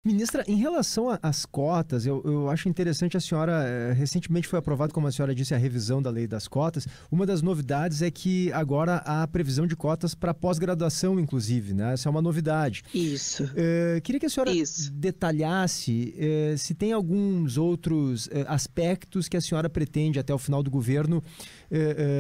Ministra, em relação às cotas, eu acho interessante a senhora, recentemente foi aprovado, como a senhora disse, a revisão da lei das cotas. Uma das novidades é que agora há previsão de cotas para pós-graduação, inclusive, né? Essa é uma novidade. Isso. Queria que a senhora detalhasse se tem alguns outros aspectos que a senhora pretende, até o final do governo,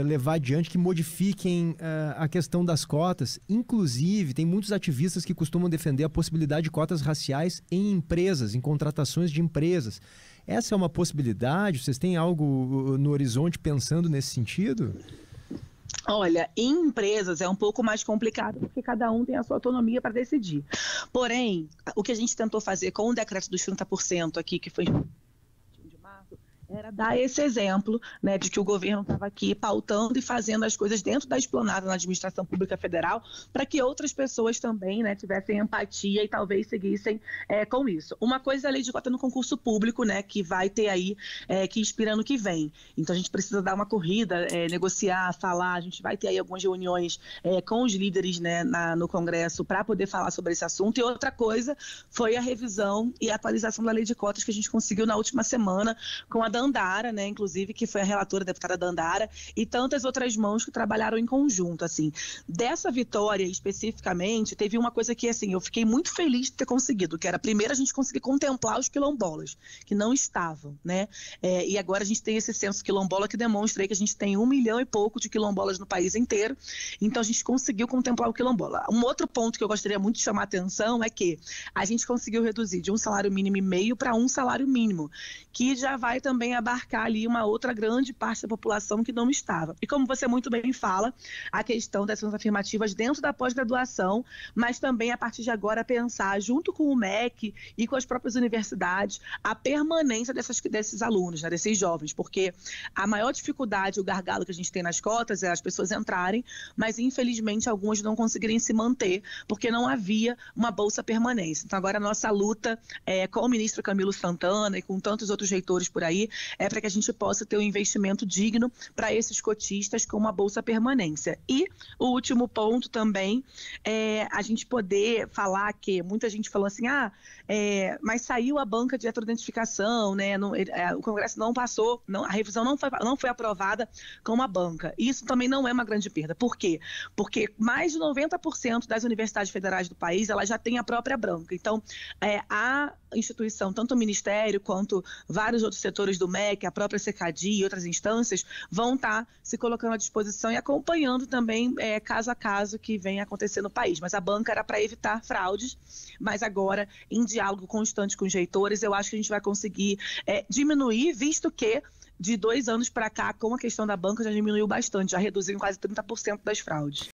levar adiante, que modifiquem a questão das cotas. Inclusive, tem muitos ativistas que costumam defender a possibilidade de cotas raciais em empresas, em contratações de empresas. Essa é uma possibilidade? Vocês têm algo no horizonte pensando nesse sentido? Olha, em empresas é um pouco mais complicado, porque cada um tem a sua autonomia para decidir. Porém, o que a gente tentou fazer com o decreto dos 30% aqui, que foi de março, era dar esse exemplo, né, de que o governo estava aqui pautando e fazendo as coisas dentro da esplanada na administração pública federal, para que outras pessoas também, né, tivessem empatia e talvez seguissem com isso. Uma coisa é a lei de cota no concurso público, né, que vai ter aí, que inspira ano que vem. Então a gente precisa dar uma corrida, negociar, falar, a gente vai ter aí algumas reuniões com os líderes, né, no Congresso para poder falar sobre esse assunto. E outra coisa foi a revisão e a atualização da lei de cotas que a gente conseguiu na última semana com a Dandara, né, inclusive, que foi a relatora, a deputada Dandara, e tantas outras mãos que trabalharam em conjunto, assim. Dessa vitória, especificamente, teve uma coisa que, assim, eu fiquei muito feliz de ter conseguido, que era, primeiro, a gente conseguir contemplar os quilombolas, que não estavam, né, e agora a gente tem esse censo quilombola que demonstra aí que a gente tem 1 milhão e pouco de quilombolas no país inteiro, então a gente conseguiu contemplar o quilombola. Um outro ponto que eu gostaria muito de chamar a atenção é que a gente conseguiu reduzir de 1,5 salário mínimo para 1 salário mínimo, que já vai também abarcar ali uma outra grande parte da população que não estava. E como você muito bem fala, a questão das ações afirmativas dentro da pós-graduação, mas também a partir de agora pensar junto com o MEC e com as próprias universidades a permanência desses alunos, né, desses jovens, porque a maior dificuldade, o gargalo que a gente tem nas cotas é as pessoas entrarem, mas infelizmente algumas não conseguirem se manter, porque não havia uma bolsa permanência. Então agora a nossa luta com o ministro Camilo Santana e com tantos outros reitores por aí para que a gente possa ter um investimento digno para esses cotistas com uma bolsa permanência. E o último ponto também é a gente poder falar que muita gente falou assim, mas saiu a banca de heteroidentificação, né? O Congresso não passou, a revisão não foi aprovada com a banca. Isso também não é uma grande perda. Por quê? Porque mais de 90% das universidades federais do país, ela já tem a própria banca. Então, a instituição, tanto o Ministério quanto vários outros setores do MEC, a própria CECADI e outras instâncias vão estar se colocando à disposição e acompanhando também caso a caso que vem acontecer no país. Mas a banca era para evitar fraudes, mas agora, em diálogo constante com os reitores, eu acho que a gente vai conseguir diminuir, visto que de 2 anos para cá, com a questão da banca, já diminuiu bastante, já reduziu em quase 30% das fraudes.